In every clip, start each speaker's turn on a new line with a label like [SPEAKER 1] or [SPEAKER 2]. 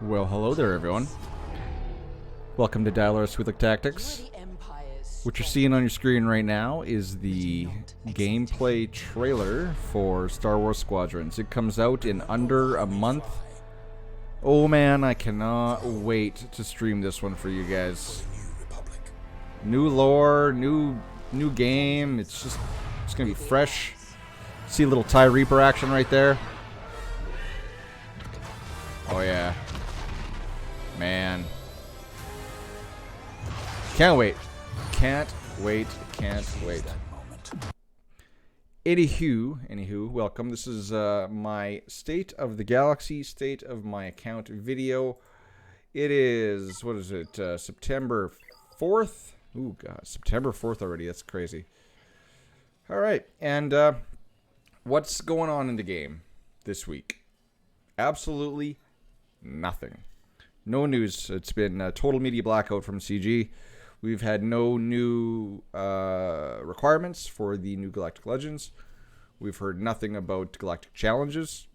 [SPEAKER 1] Well, hello there, everyone. Welcome to Dialer Sweetlick Tactics. What you're seeing on your screen right now is the gameplay trailer for Star Wars Squadrons. It comes out in under a month. Oh man, I cannot wait to stream this one for you guys. New lore, new game. It's gonna be fresh. See a little TIE Reaper action right there. Oh yeah. Man. Can't wait. Can't wait. Anywho, welcome. This is my State of the Galaxy, State of my Account video. It is, what is it, September 4th? Ooh, God, September 4th already. That's crazy. Alright, and what's going on in the game this week? Absolutely nothing. No news. It's been a total media blackout from CG. We've had no new requirements for the new Galactic Legends. We've heard nothing about Galactic Challenges.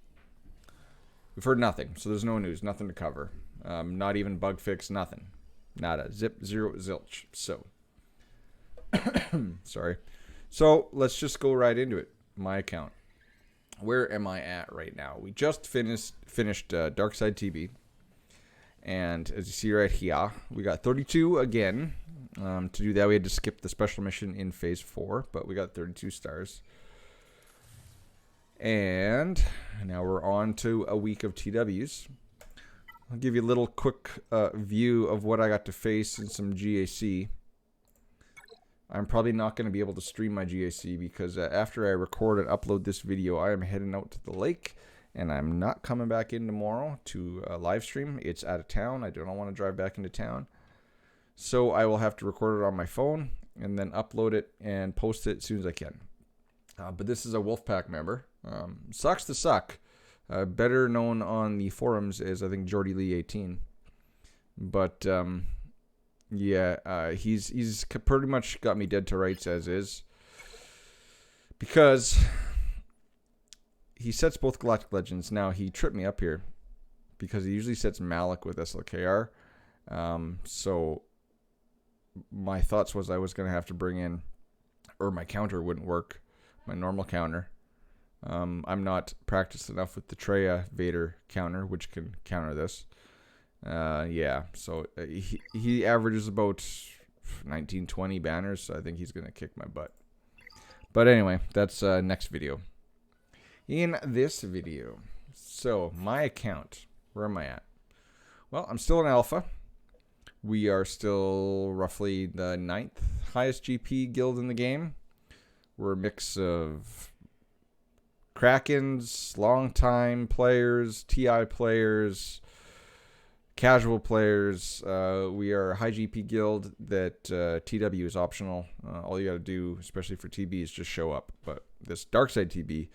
[SPEAKER 1] We've heard nothing. So there's no news. Nothing to cover. Not even bug fix. Nothing. Nada. Zip. Zero. Zilch. So. Sorry. So let's just go right into it. My account. Where am I at right now? We just finished Darkside TV. And as you see right here, we got 32 again. To do that, we had to skip the special mission in Phase 4, but we got 32 stars. And now we're on to a week of TWs. I'll give you a little quick view of what I got to face in some GAC. I'm probably not going to be able to stream my GAC because after I record and upload this video, I am heading out to the lake. And I'm not coming back in tomorrow to live stream. It's out of town. I don't want to drive back into town. So I will have to record it on my phone and then upload it and post it as soon as I can. But this is a Wolfpack member. Sucks to suck. Better known on the forums as, I think, Jordy Lee 18. But, yeah, he's pretty much got me dead to rights as is. Because he sets both Galactic Legends. Now, he tripped me up here because he usually sets Malik with SLKR. So my thoughts was I was going to have to bring in, or my counter wouldn't work, my normal counter. I'm not practiced enough with the Treya Vader counter, which can counter this. Yeah, so he averages about 19-20 banners, so I think he's going to kick my butt. But anyway, that's next video. In this video, so my account, where am I at? Well, I'm still in alpha. We are still roughly the 9th highest GP guild in the game. We're a mix of Krakens, long-time players, TI players, casual players. We are a high GP guild that TW is optional. All you got to do, especially for TB, is just show up. But this Darkside TB,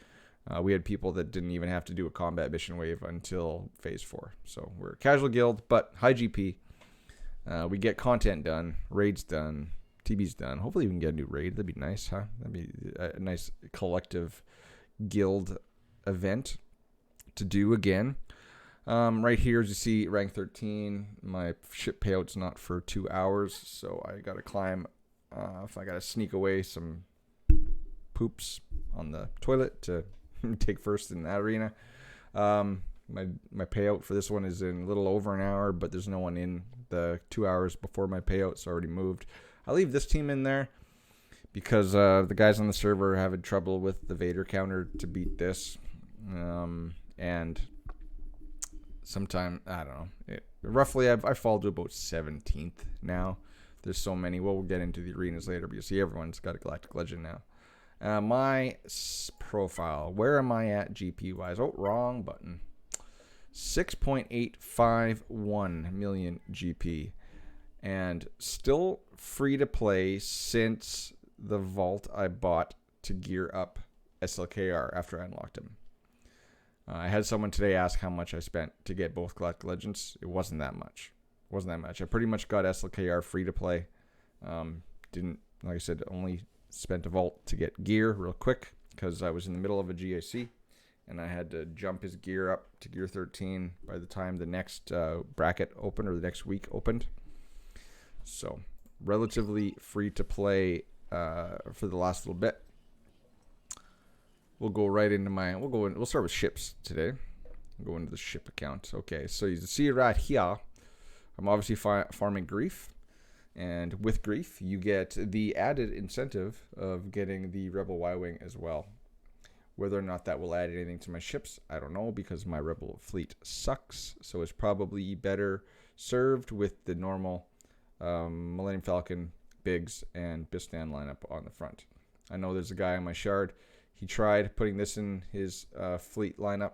[SPEAKER 1] we had people that didn't even have to do a combat mission wave until Phase 4. So we're a casual guild, but high GP. We get content done, raids done, TB's done. Hopefully we can get a new raid. That'd be nice, huh? That'd be a nice collective guild event to do again. Right here, as you see, rank 13. My ship payout's not for 2 hours, so I got to climb. If I got to sneak away some poops on the toilet to take first in that arena. My payout for this one is in a little over an hour, but there's no one in the 2 hours before my payout's already moved. I'll leave this team in there because the guys on the server are having trouble with the Vader counter to beat this. And sometime, I don't know. Roughly, I fall to about 17th now. There's so many. Well, we'll get into the arenas later, but you see everyone's got a Galactic Legend now. My profile. Where am I at GP-wise? Oh, wrong button. 6.851 million GP. And still free to play since the vault I bought to gear up SLKR after I unlocked him. I had someone today ask how much I spent to get both Galactic Legends. It wasn't that much. I pretty much got SLKR free to play. Didn't, like I said, only spent a vault to get gear real quick because I was in the middle of a GAC. and I had to jump his gear up to gear 13 by the time the next bracket opened, or the next week opened. So relatively free to play for the last little bit. We'll go right into we'll start with ships today. We'll go into the ship account. Okay, so you can see right here, I'm obviously farming Grief. And with Grief, you get the added incentive of getting the Rebel Y-Wing as well. Whether or not that will add anything to my ships, I don't know, because my Rebel fleet sucks. So it's probably better served with the normal Millennium Falcon, Biggs, and Bistan lineup on the front. I know there's a guy on my shard. He tried putting this in his fleet lineup,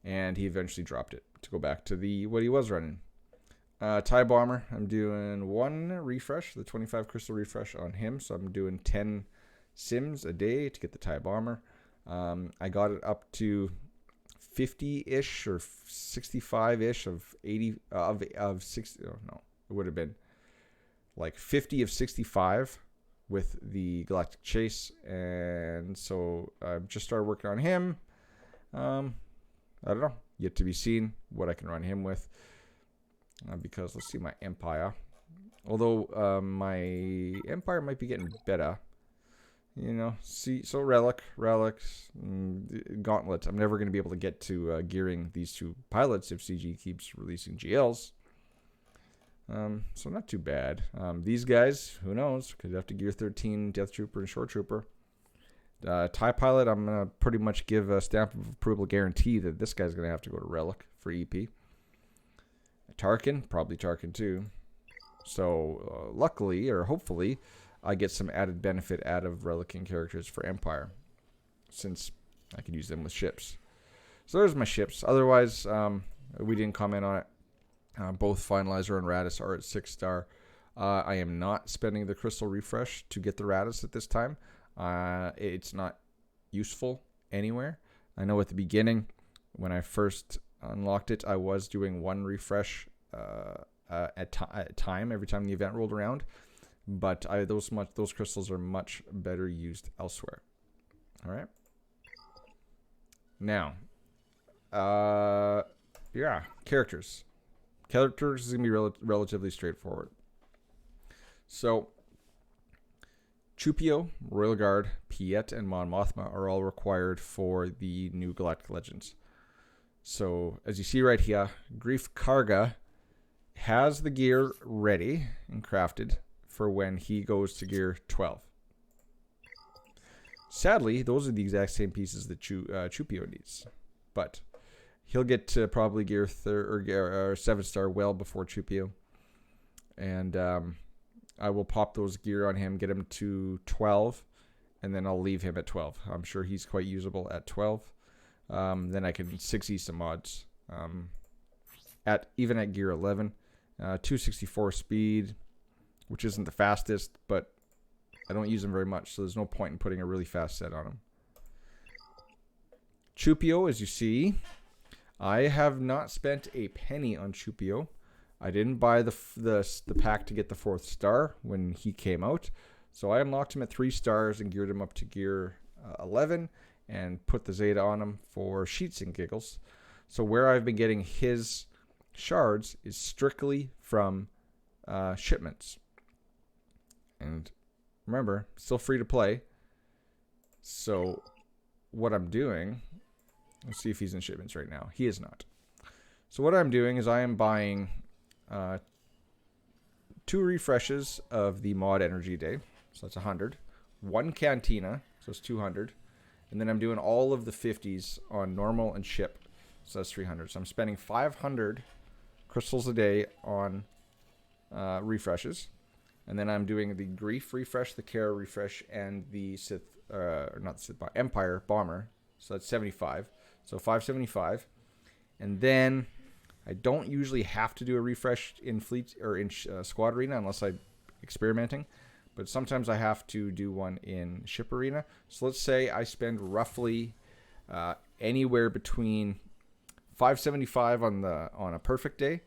[SPEAKER 1] and he eventually dropped it to go back to what he was running. TIE Bomber, I'm doing 1 refresh, the 25 crystal refresh on him. So I'm doing 10 sims a day to get the TIE Bomber. I got it up to 50-ish or 65-ish of 80 of 60. Oh, no, it would have been like 50 of 65 with the Galactic Chase. And so I've just started working on him. I don't know, yet to be seen what I can run him with. Because let's see my Empire. Although my Empire might be getting better. You know, see, so Relics, Gauntlet. I'm never going to be able to get to gearing these 2 pilots if CG keeps releasing GLs. So not too bad. These guys, who knows? Could have to gear 13 Death Trooper and Shore Trooper. TIE Pilot, I'm going to pretty much give a stamp of approval guarantee that this guy's going to have to go to Relic for EP. Tarkin, probably Tarkin too. So luckily, or hopefully, I get some added benefit out of relicking characters for Empire, since I can use them with ships. So there's my ships. Otherwise, we didn't comment on it. Both Finalizer and Radis are at 6-star. I am not spending the crystal refresh to get the Radis at this time. It's not useful anywhere. I know at the beginning, when I first unlocked it, I was doing 1 refresh at time every time the event rolled around, but those crystals are much better used elsewhere. All right. Now, yeah, characters. Characters is gonna be relatively straightforward. So, Chupio, Royal Guard, Piet, and Mon Mothma are all required for the new Galactic Legends. So, as you see right here, Grief Karga has the gear ready and crafted for when he goes to gear 12. Sadly, those are the exact same pieces that Chupio needs. But he'll get to probably gear 7-star well before Chupio. And I will pop those gear on him, get him to 12, and then I'll leave him at 12. I'm sure he's quite usable at 12. Then I can 6E some mods. Even at gear 11, 264 speed, which isn't the fastest, but I don't use him very much, so there's no point in putting a really fast set on him. Chupio, as you see, I have not spent a penny on Chupio. I didn't buy the pack to get the 4th star when he came out, so I unlocked him at 3 stars and geared him up to gear 11. And put the Zeta on him for sheets and giggles. So where I've been getting his shards is strictly from shipments. And remember, still free to play. So what I'm doing, let's see if he's in shipments right now. He is not. So what I'm doing is I am buying 2 refreshes of the mod energy day. So that's 100. 1 cantina, so it's 200. And then I'm doing all of the 50s on normal and ship. So that's 300. So I'm spending 500 crystals a day on refreshes. And then I'm doing the Grief refresh, the Kara refresh, and the Sith, not the Sith, Empire Bomber. So that's 75. So 575. And then I don't usually have to do a refresh in fleet or in squad arena unless I'm experimenting. But sometimes I have to do one in ship arena. So let's say I spend roughly anywhere between 575 on a perfect day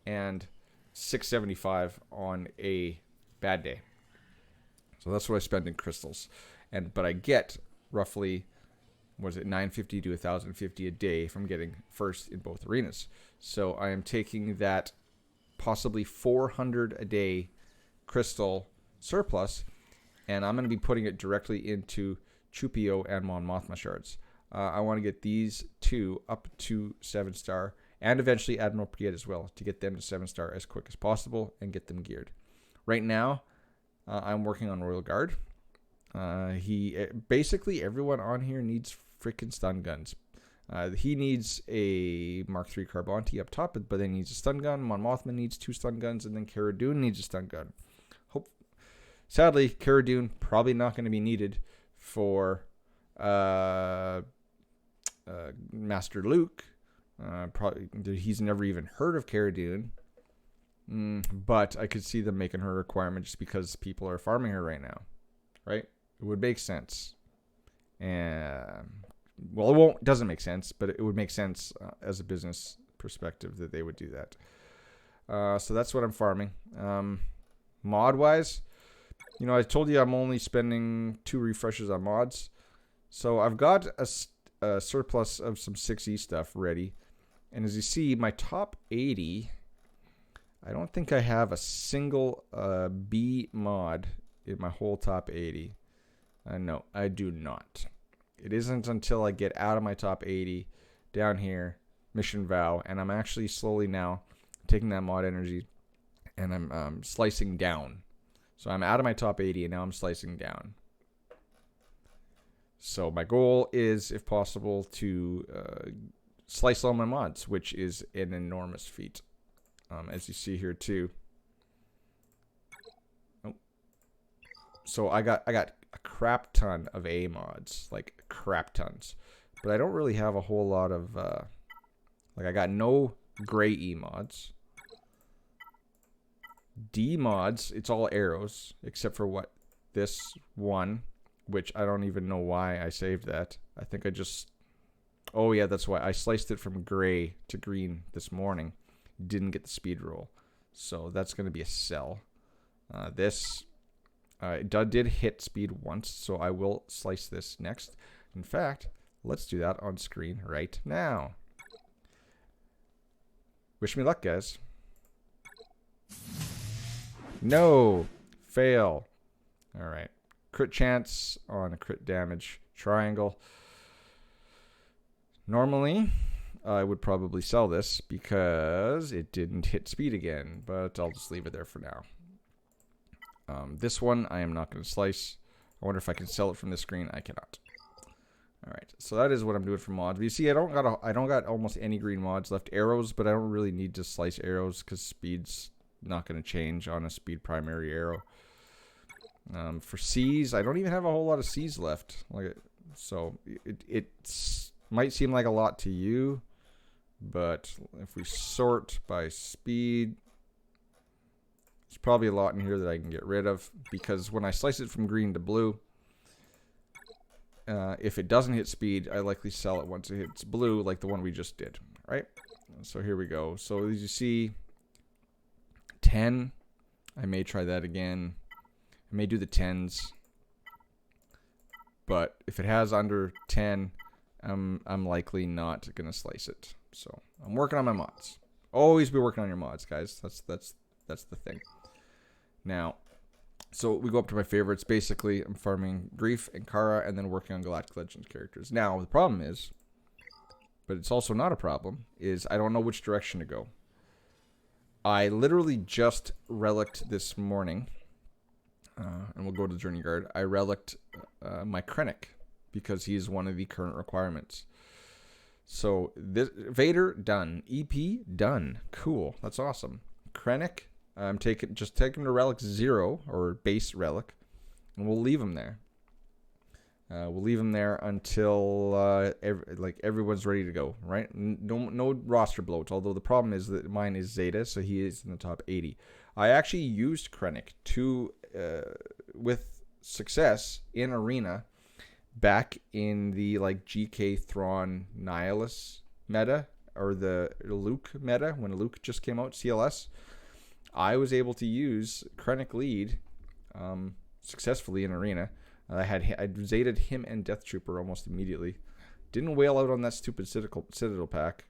[SPEAKER 1] and 675 on a bad day. So that's what I spend in crystals. But I get roughly was it 950 to 1,050 a day from getting first in both arenas. So I am taking that possibly 400 a day crystal surplus, and I'm going to be putting it directly into Chupio and Mon Mothma shards. I want to get these two up to 7-star, and eventually Admiral Priet as well, to get them to 7-star as quick as possible and get them geared. Right now, I'm working on Royal Guard. Basically everyone on here needs freaking stun guns. He needs a Mark III Carbonti up top, but then he needs a stun gun. Mon Mothma needs 2 stun guns, and then Cara Dune needs a stun gun. Sadly, Cara Dune probably not going to be needed for Master Luke. Probably he's never even heard of Cara Dune. But I could see them making her a requirement just because people are farming her right now, right? It would make sense. And well, it doesn't make sense, but it would make sense as a business perspective that they would do that. So that's what I'm farming. Mod wise, I told you I'm only spending 2 refreshes on mods. So I've got a surplus of some 6E stuff ready. And as you see, my top 80, I don't think I have a single B mod in my whole top 80. No, I do not. It isn't until I get out of my top 80 down here, Mission Vow, and I'm actually slowly now taking that mod energy and I'm slicing down. So I'm out of my top 80 and now I'm slicing down. So my goal is, if possible, to slice all my mods, which is an enormous feat. As you see here too. So I got a crap ton of A mods, like crap tons, but I don't really have a whole lot of I got no gray E mods. D mods, it's all arrows except for this one, which I don't even know why I saved that. I think I just, oh yeah, that's why I sliced it from gray to green this morning. Didn't get the speed roll, so that's going to be a sell. This did hit speed once, so I will slice this next. In fact, let's do that on screen right now. Wish me luck, guys. No, fail. All right, crit chance on a crit damage triangle. Normally I would probably sell this because it didn't hit speed again, but I'll just leave it there for now. This one I am not going to slice. I wonder if I can sell it from this screen. I cannot. All right, so that is what I'm doing for mods. But you see, I don't got almost any green mods left. Arrows, but I don't really need to slice arrows because speed's not going to change on a speed primary arrow. For C's, I don't even have a whole lot of C's left. So it might seem like a lot to you. But if we sort by speed, there's probably a lot in here that I can get rid of, because when I slice it from green to blue, if it doesn't hit speed, I likely sell it once it hits blue, like the one we just did, right? So here we go. So as you see, 10, I may try that again. I may do the 10s, but if it has under 10, I'm likely not gonna slice it. So I'm working on my mods. Always be working on your mods, guys. That's the thing. Now, so we go up to my favorites. Basically, I'm farming Grief and Kara, and then working on Galactic Legends characters. Now, the problem is, but it's also not a problem, is I don't know which direction to go. I literally just relicked this morning, and we'll go to Journey Guard. I relicked my Krennic, because he's one of the current requirements. So this Vader done, EP done, cool, that's awesome. Krennic, I'm just take him to relic 0 or base relic, and we'll leave him there. We'll leave him there until everyone's ready to go, right? No roster bloat. Although the problem is that mine is Zeta, so he is in the top 80. I actually used Krennic with success in Arena. Back in the GK Thrawn Nihilus meta, or the Luke meta, when Luke just came out, CLS, I was able to use Krennic lead successfully in Arena. I Zeta'd him and Death Trooper almost immediately. Didn't whale out on that stupid Citadel pack.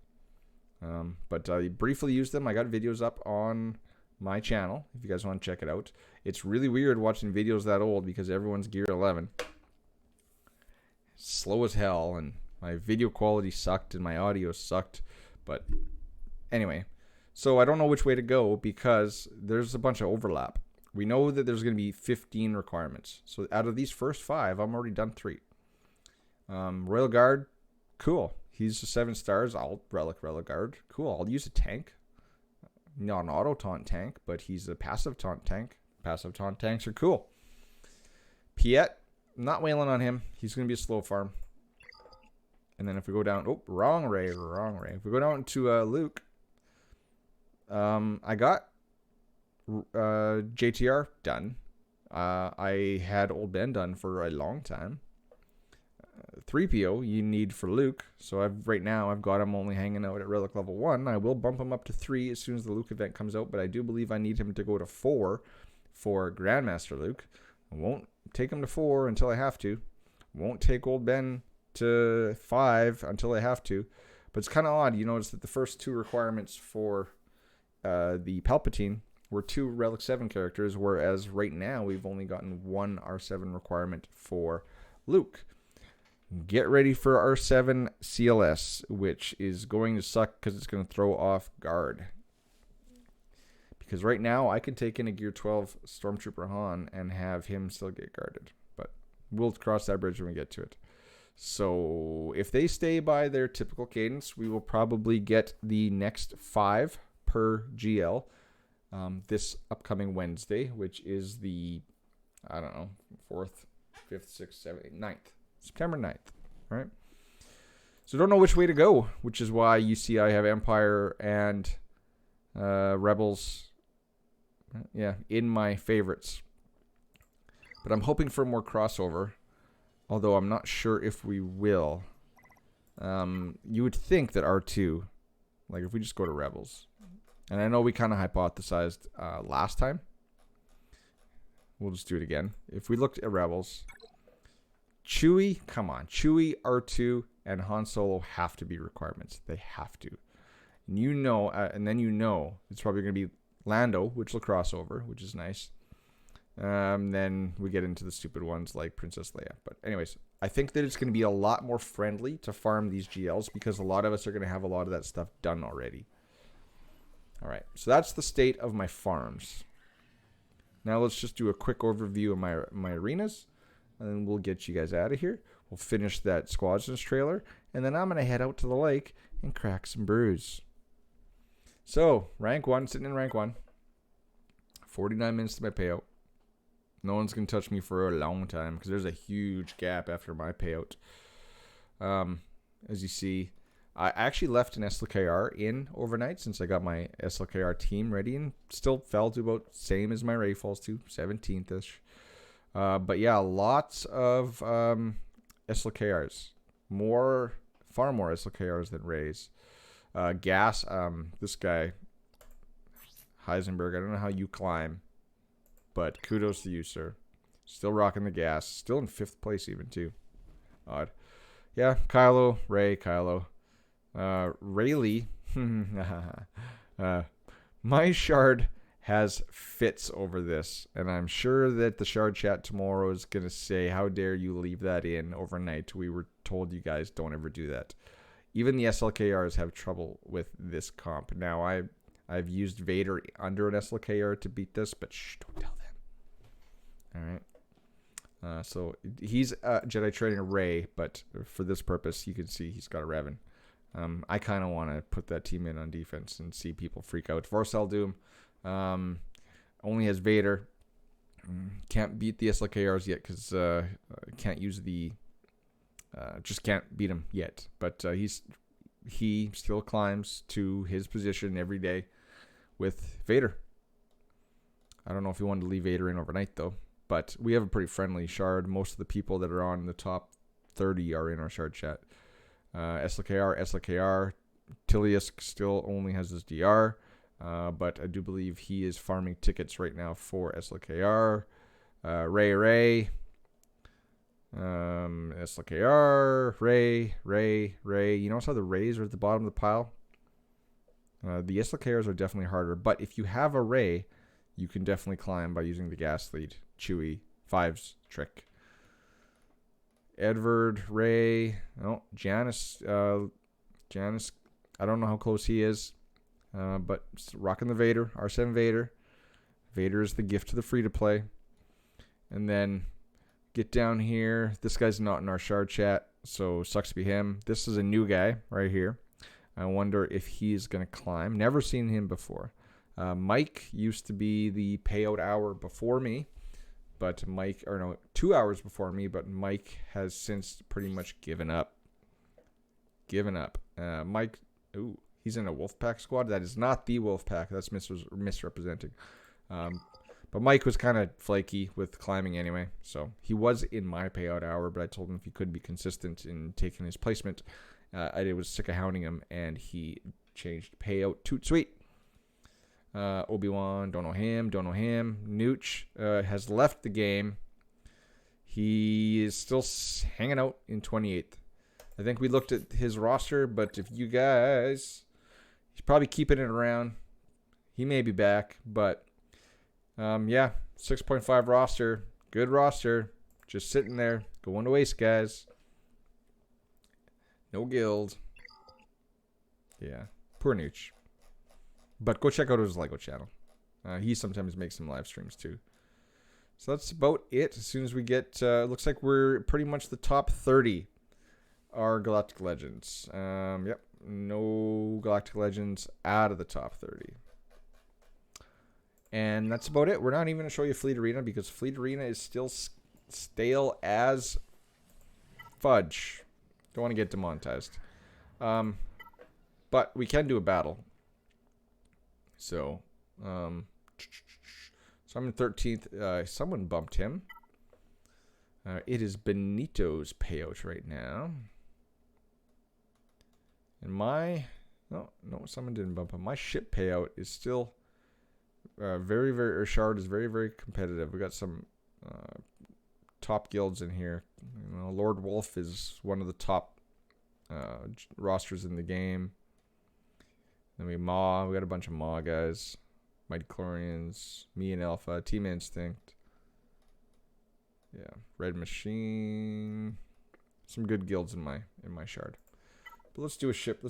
[SPEAKER 1] But I briefly used them. I got videos up on my channel if you guys want to check it out. It's really weird watching videos that old because everyone's gear 11. Slow as hell, and my video quality sucked and my audio sucked. But anyway, so I don't know which way to go because there's a bunch of overlap. We know that there's going to be 15 requirements. So out of these first 5, I'm already done 3. Royal Guard, cool. He's a 7 stars. I'll Relic Guard. Cool. I'll use a tank. Not an auto taunt tank, but he's a passive taunt tank. Passive taunt tanks are cool. Piet, not wailing on him. He's going to be a slow farm. And then if we go down, oh, wrong ray. If we go down to Luke, I got JTR done. I had Old Ben done for a long time. 3PO you need for Luke, so right now I've got him only hanging out at Relic level 1. I will bump him up to 3 as soon as the Luke event comes out, but I do believe I need him to go to 4 for Grandmaster Luke. I won't take him to 4 until I have to. Won't take Old Ben to 5 until I have to. But it's kind of odd. You notice that the first 2 requirements for the Palpatine were 2 Relic 7 characters, whereas right now we've only gotten 1 R7 requirement for Luke. Get ready for R7 CLS, which is going to suck because it's going to throw off guard. Because right now I can take in a Gear 12 Stormtrooper Han and have him still get guarded. But we'll cross that bridge when we get to it. So if they stay by their typical cadence, we will probably get the next 5 per GL this upcoming Wednesday, which is the, I don't know, 4th, 5th, 6th, 7th, 9th. September 9th, right? So don't know which way to go, which is why you see I have Empire and Rebels, in my favorites. But I'm hoping for more crossover, although I'm not sure if we will. You would think that R2, like if we just go to Rebels, and I know we kind of hypothesized last time. We'll just do it again. If we looked at Rebels, Chewie, come on. Chewie, R2, and Han Solo have to be requirements. They have to. And and then it's probably going to be Lando, which will cross over, which is nice. Then we get into the stupid ones like Princess Leia. But anyways, I think that it's going to be a lot more friendly to farm these GLs because a lot of us are going to have a lot of that stuff done already. All right, so that's the state of my farms. Now let's just do a quick overview of my arenas. And then we'll get you guys out of here. We'll finish that Squadrons trailer. And then I'm going to head out to the lake and crack some brews. So, rank 1, sitting in rank 1. 49 minutes to my payout. No one's going to touch me for a long time because there's a huge gap after my payout. As you see, I actually left an SLKR in overnight since I got my SLKR team ready and still fell to about same as my Ray falls to, 17th-ish. But yeah, lots of SLKRs. Far more SLKRs than Rays. Gas, this guy, Heisenberg, I don't know how you climb, but kudos to you, sir. Still rocking the gas. Still in 5th place even, too. Odd. Yeah, Kylo, Ray, Kylo. Rayleigh. My shard has fits over this, and I'm sure that the shard chat tomorrow is going to say, how dare you leave that in overnight? We were told you guys don't ever do that. Even the SLKRs have trouble with this comp. Now, I've used Vader under an SLKR to beat this, but shh, don't tell them. All right. So he's Jedi training Rey, but for this purpose, you can see he's got a Revan. I kind of want to put that team in on defense and see people freak out. Vorcel Doom only has Vader. Can't beat the SLKRs yet because can't use the... just can't beat him yet. But he still climbs to his position every day with Vader. I don't know if he wanted to leave Vader in overnight, though. But we have a pretty friendly shard. Most of the people that are on the top 30 are in our shard chat. SLKR. Tilius still only has his DR. But I do believe he is farming tickets right now for SLKR. Ray. SLKR, Ray. You notice how the Rays are at the bottom of the pile? The SLKRs are definitely harder, but if you have a Ray, you can definitely climb by using the gas lead, Chewy, 5's trick. Edward, Ray, Janice, Janice, I don't know how close he is, but rocking the Vader, R7 Vader. Vader is the gift to the free-to-play. And then get down here. This guy's not in our shard chat, so sucks to be him. This is a new guy right here. I wonder if he's going to climb. Never seen him before. Mike used to be the payout hour before me, but 2 hours before me, but Mike has since pretty much given up. Mike, he's in a Wolfpack squad. That is not the Wolfpack. That's misrepresenting. But Mike was kind of flaky with climbing anyway, so he was in my payout hour, but I told him if he could be consistent in taking his placement, I was sick of hounding him, and he changed payout. Toot sweet. Obi-Wan, don't know him. Nooch has left the game. He is still hanging out in 28th. I think we looked at his roster, but if you guys, he's probably keeping it around. He may be back, but yeah, 6.5 roster. Good roster. Just sitting there. Going to waste, guys. No guild. Yeah. Poor Nooch. But go check out his LEGO channel. He sometimes makes some live streams too. So that's about it. As soon as we get... looks like we're pretty much the top 30 are Galactic Legends. Yep. No Galactic Legends out of the top 30. And that's about it. We're not even going to show you Fleet Arena because Fleet Arena is still stale as fudge. Don't want to get demonetized. But we can do a battle. So, I'm in 13th. Someone bumped him. It is Benito's payout right now. And my... No, someone didn't bump him. My ship payout is still... shard is very, very competitive. We got some top guilds in here. Lord Wolf is one of the top rosters in the game. Then we got a bunch of Maw guys. Mighty Chlorians, me and Alpha, Team Instinct. Yeah, Red Machine. Some good guilds in my shard. But let's do a ship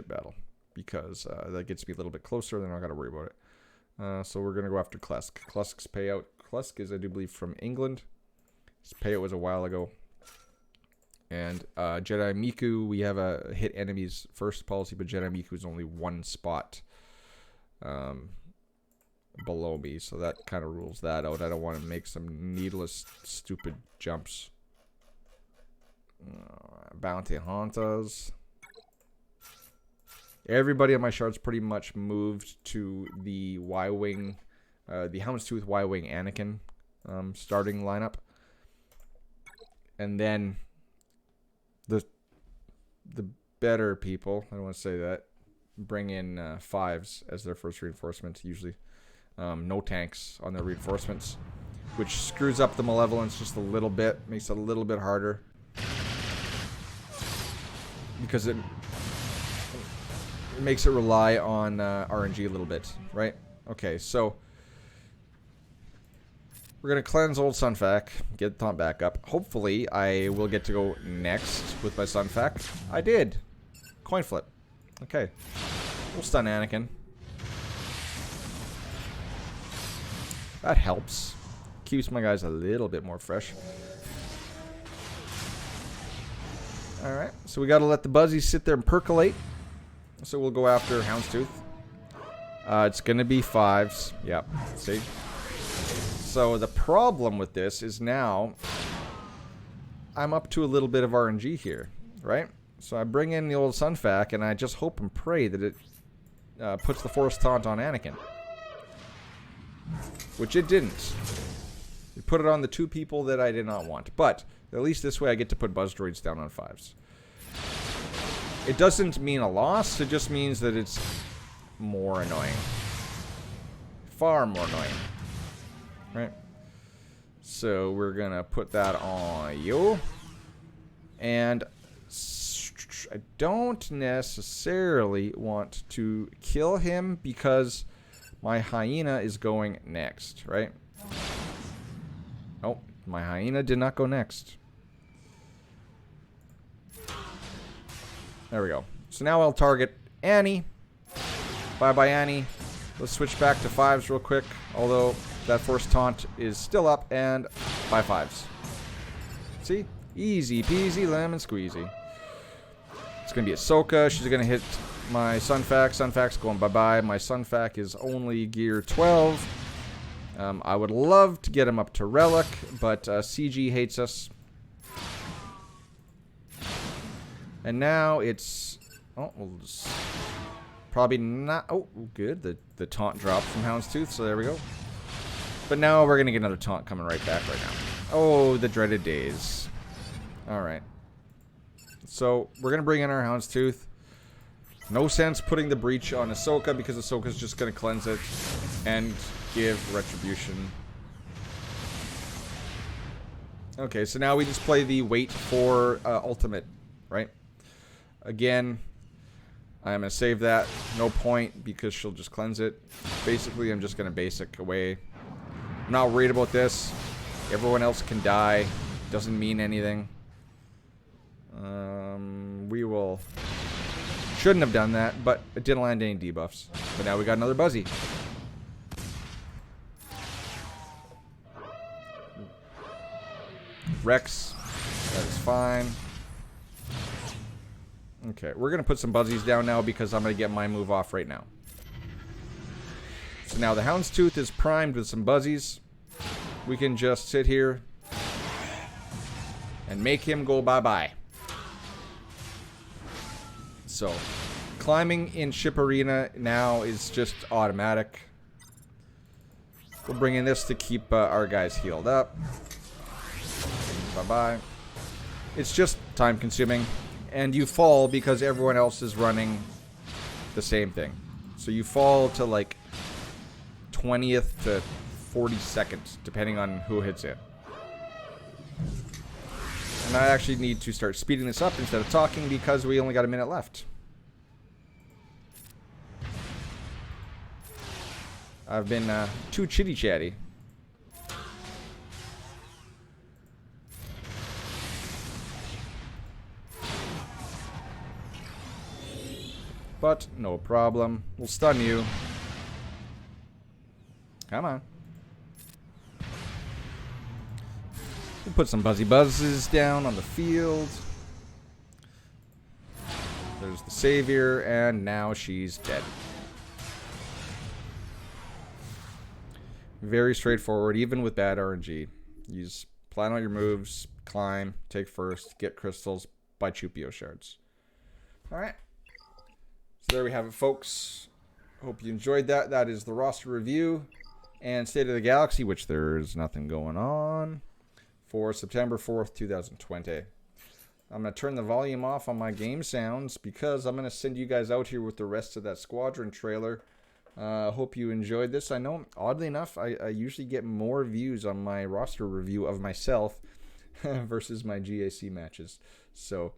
[SPEAKER 1] battle because that gets me a little bit closer. Then I got to worry about it. So we're gonna go after Klesk. Klesk's payout. Klesk is, I do believe, from England. His payout was a while ago. And Jedi Miku, we have a hit enemies first policy, but Jedi Miku is only one spot below me, so that kind of rules that out. I don't want to make some needless, stupid jumps. Bounty Hunters. Everybody on my shard's pretty much moved to the Y-Wing, the Houndstooth Y-Wing Anakin starting lineup. And then the better people, I don't want to say that, bring in 5s as their first reinforcement, usually. No tanks on their reinforcements, which screws up the malevolence just a little bit, makes it a little bit harder. Because it makes it rely on RNG a little bit, right? Okay, so we're going to cleanse old Sunfac, get the taunt back up. Hopefully, I will get to go next with my Sunfac. I did. Coin flip. Okay. We'll stun Anakin. That helps. Keeps my guys a little bit more fresh. Alright, so we got to let the Buzzies sit there and percolate. So we'll go after Houndstooth. It's going to be 5s. Yep. See? So the problem with this is now I'm up to a little bit of RNG here, right? So I bring in the old Sunfac and I just hope and pray that it puts the Force Taunt on Anakin. Which it didn't. It put it on the 2 people that I did not want. But at least this way I get to put Buzz Droids down on 5s. It doesn't mean a loss, it just means that it's more annoying. Far more annoying. Right? So we're gonna put that on you. And I don't necessarily want to kill him because my hyena is going next, right? Oh, my hyena did not go next. There we go. So now I'll target Annie. Bye-bye, Annie. Let's switch back to 5s real quick. Although that first taunt is still up, and by 5s. See? Easy peasy lemon squeezy. It's going to be Ahsoka. She's going to hit my Sunfac. Sunfac's going bye-bye. My Sunfac is only gear 12. I would love to get him up to Relic, but CG hates us. And now it's... Oh, we'll just... Probably not... Oh, good. The taunt dropped from Houndstooth, so there we go. But now we're going to get another taunt coming right back right now. Oh, the dreaded days. Alright. So, we're going to bring in our Houndstooth. No sense putting the breach on Ahsoka because Ahsoka's just going to cleanse it and give retribution. Okay, so now we just play the wait for ultimate, right? Again, I'm going to save that. No point because she'll just cleanse it. Basically, I'm just going to basic away. I'm not worried about this. Everyone else can die. Doesn't mean anything. We will... Shouldn't have done that, but it didn't land any debuffs. But now we got another Buzzy. Rex. That is fine. Okay, we're going to put some Buzzies down now because I'm going to get my move off right now. So now the Houndstooth is primed with some Buzzies. We can just sit here and make him go bye-bye. So, climbing in Ship Arena now is just automatic. We'll bring in this to keep our guys healed up. Bye-bye. It's just time-consuming. And you fall because everyone else is running the same thing. So you fall to like 20th to 42nd, depending on who hits it. And I actually need to start speeding this up instead of talking because we only got a minute left. I've been too chitty-chatty. But no problem. We'll stun you. Come on. We'll put some Buzzy Buzzes down on the field. There's the Savior, and now she's dead. Very straightforward, even with bad RNG. You just plan out your moves, climb, take first, get crystals, buy Chupio shards. Alright. So there we have it, folks. Hope you enjoyed that. That is the roster review and State of the Galaxy, which there's nothing going on, for September 4th, 2020. I'm going to turn the volume off on my game sounds because I'm going to send you guys out here with the rest of that Squadron trailer. Hope you enjoyed this. I know, oddly enough, I usually get more views on my roster review of myself versus my GAC matches. So,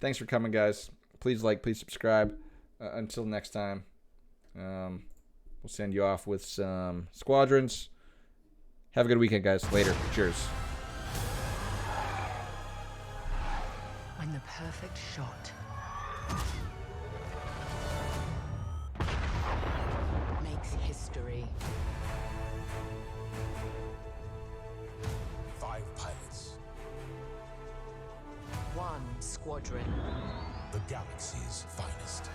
[SPEAKER 1] thanks for coming, guys. Please like, please subscribe. Until next time, we'll send you off with some Squadrons. Have a good weekend, guys. Later. Cheers.
[SPEAKER 2] I'm the perfect shot. Makes history.
[SPEAKER 3] 5 pilots.
[SPEAKER 2] 1 squadron.
[SPEAKER 3] The galaxy's finest.